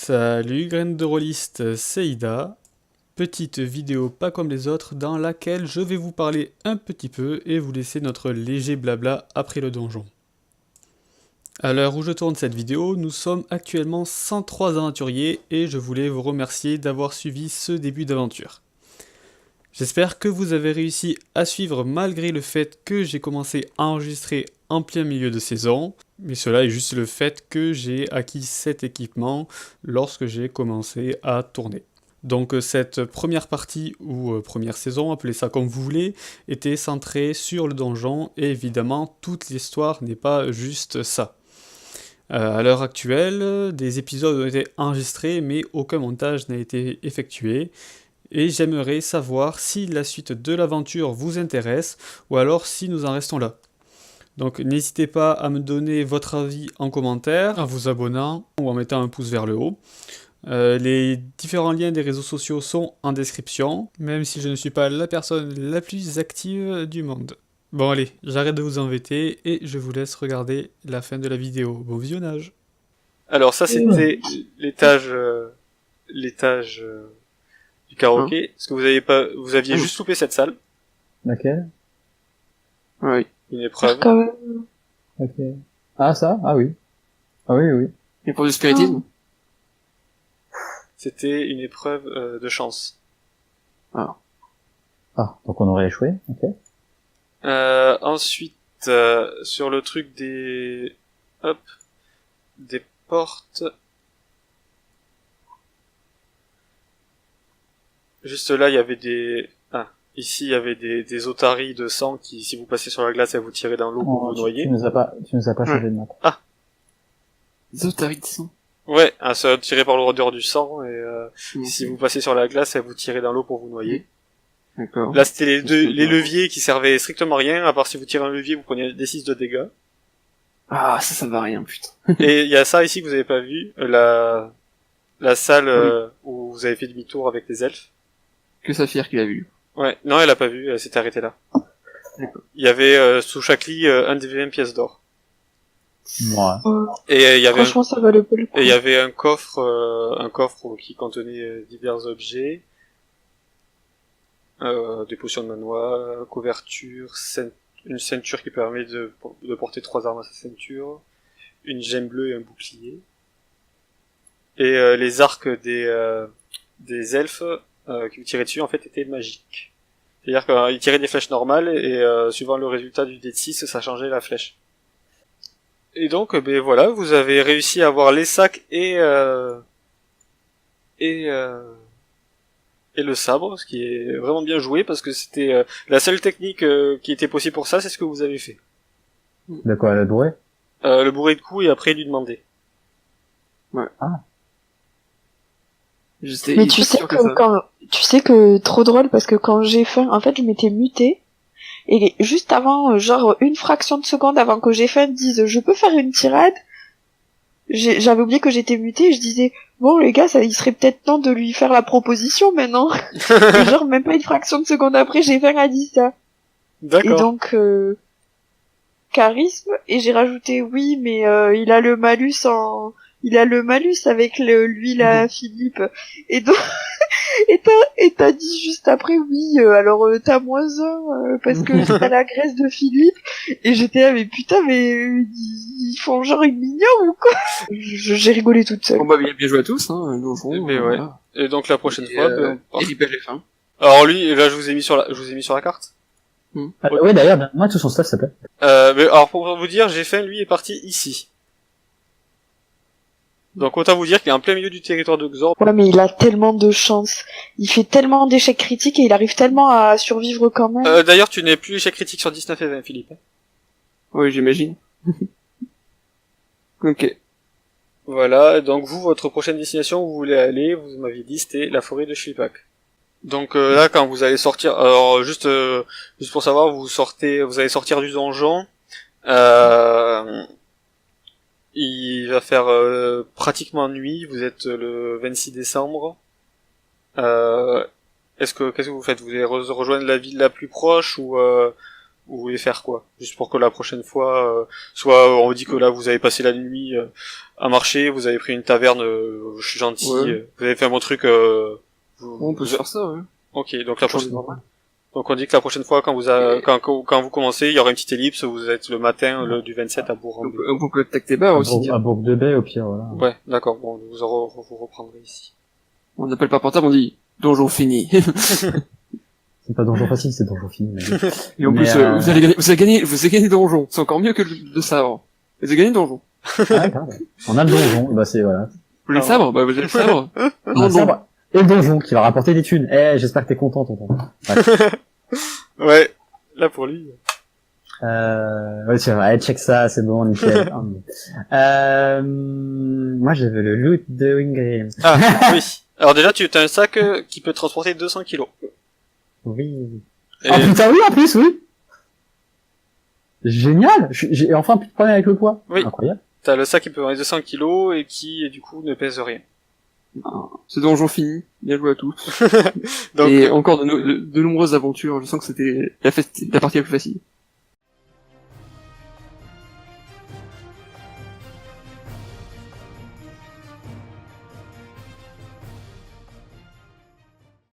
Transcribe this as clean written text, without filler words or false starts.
Salut graine de rôliste, c'est Ida. Petite vidéo pas comme les autres dans laquelle je vais vous parler un petit peu et vous laisser notre léger blabla après le donjon. À l'heure où je tourne cette vidéo, nous sommes actuellement 103 aventuriers et je voulais vous remercier d'avoir suivi ce début d'aventure. J'espère que vous avez réussi à suivre malgré le fait que j'ai commencé à enregistrer en plein milieu de saison, mais cela est juste le fait que j'ai acquis cet équipement lorsque j'ai commencé à tourner. Donc cette première partie ou première saison, appelez ça comme vous voulez, était centrée sur le donjon et évidemment toute l'histoire n'est pas juste ça. À l'heure actuelle, des épisodes ont été enregistrés mais aucun montage n'a été effectué. Et j'aimerais savoir si la suite de l'aventure vous intéresse ou alors si nous en restons là. Donc n'hésitez pas à me donner votre avis en commentaire, en vous abonnant ou en mettant un pouce vers le haut. Les différents liens des réseaux sociaux sont en description, même si je ne suis pas la personne la plus active du monde. Bon allez, j'arrête de vous embêter et je vous laisse regarder la fin de la vidéo. Bon visionnage. Alors ça c'était l'étage du karaoké, parce que vous aviez juste loupé cette salle. Laquelle? Oui. Une épreuve. Quand même. Ok. Ah, ça? Ah oui. Ah oui, oui. Et pour le spiritisme? C'était une épreuve de chance. Ah. Ah, donc on aurait échoué, ok. Ensuite, sur le truc des portes. Juste là, il y avait ici, il y avait des otaries de sang qui, si vous passez sur la glace, elles vous tirent dans l'eau pour vous noyer. Tu nous as pas changé de map. Ah. Des otaries de sang. Ouais, ça tiré par l'odeur du sang, et si vous passez sur la glace, elles vous tirent dans l'eau pour vous noyer. D'accord. Là, c'était les leviers qui servaient strictement à rien, à part si vous tirez un levier, vous prenez des 6 de dégâts. Ah, ça va rien, putain. Et il y a ça ici que vous avez pas vu, la salle où vous avez fait demi-tour avec les elfes. Que Saphir qui l'a vu. Ouais, non, elle a pas vu, elle s'était arrêtée là. D'accord. Il y avait sous chaque lit un des pièces d'or. Ouais. Et il y avait Franchement, ça valait pas le coup. et il y avait un coffre qui contenait divers objets, des potions de manoir, couverture, une ceinture qui permet de porter 3 armes à sa ceinture, une gemme bleue et un bouclier. Et les arcs des elfes qui vous tiraient dessus en fait étaient magiques. C'est-à-dire qu'ils tiraient des flèches normales et suivant le résultat du dé de 6, ça changeait la flèche. Et donc, ben voilà, vous avez réussi à avoir les sacs et le sabre, ce qui est vraiment bien joué parce que c'était la seule technique qui était possible pour ça, c'est ce que vous avez fait. De quoi, la bourrée? Le bourrer de coups et après lui demander. Ouais. Ah. Mais tu sais que trop drôle parce que quand j'ai faim, en fait, je m'étais mutée et juste avant, genre une fraction de seconde avant que j'ai faim, dise je peux faire une tirade. J'avais oublié que j'étais mutée et je disais bon les gars, il serait peut-être temps de lui faire la proposition maintenant. Et genre même pas une fraction de seconde après, j'ai faim a dit ça. D'accord. Et donc charisme et j'ai rajouté oui mais il a le malus avec l'huile à Philippe et donc et t'as dit juste après oui alors t'as -1 parce que t'as la graisse de Philippe et j'étais là mais putain mais ils font genre une mignonne ou quoi. J'ai rigolé toute seule. Bon bah bien joué à tous, hein, au fond. Mais ouais. Voilà. Et donc la prochaine fois, Et Ripple les fins. alors lui, là je vous ai mis sur la carte. Ah, ouais, d'ailleurs, donne-moi tout son stuff, s'il te plaît. Mais alors pour vous dire, Géfen lui est parti ici. Donc autant vous dire qu'il est en plein milieu du territoire de Xor. Ouais mais il a tellement de chance, il fait tellement d'échecs critiques et il arrive tellement à survivre quand même. D'ailleurs, tu n'es plus échec critique sur 19 et 20, Philippe. Oui, j'imagine. Ok. Voilà, donc vous, votre prochaine destination où vous voulez aller, vous m'aviez dit, c'était la forêt de Shlipak. Donc là, quand vous allez sortir, alors juste pour savoir, vous allez sortir du donjon. Il va faire pratiquement nuit. Vous êtes le 26 décembre. Qu'est-ce que vous faites? Vous allez rejoindre la ville la plus proche ou Vous voulez faire quoi? Juste pour que la prochaine fois, soit on dit que là vous avez passé la nuit à marcher, vous avez pris une taverne, je suis gentil, Ouais. vous avez fait un bon truc. On peut faire ça, ouais. Ok, donc la prochaine fois. Donc on dit que la prochaine fois, quand vous commencez, il y aura une petite ellipse. Vous êtes le matin du 27 à Bourg. On peut contacter Bar aussi. À Bourg-de-Baie, au pire, voilà. Ouais, d'accord. Bon, vous reprendrez ici. On n'appelle pas portable, on dit donjon fini. C'est pas donjon facile, c'est donjon fini. Mais... Et en Mais, plus, vous avez gagné donjon. C'est encore mieux que le sabre. Vous avez gagné donjon. Ah, grave. On a le donjon, bah c'est voilà. Vous voulez le sabre? Bah, vous avez le sabre. On a le sabre et le donjon qui va rapporter des thunes. Eh, j'espère que t'es content, tonton. Ouais, là pour lui. Ouais, tu vois, allez, check ça, c'est bon, nickel. Moi, j'avais le loot de Wingrim. Ah, oui. Alors déjà, tu as un sac qui peut transporter 200 kilos. Oui. Et... Ah putain, oui, en plus, oui. Génial. J'ai enfin plus de problème avec le poids. Oui. Incroyable. T'as le sac qui peut avoir 200 kilos et qui, du coup, ne pèse rien. C'est donjon fini. Bien joué à tous. Donc, Et encore de nombreuses aventures. Je sens que c'était la partie la plus facile.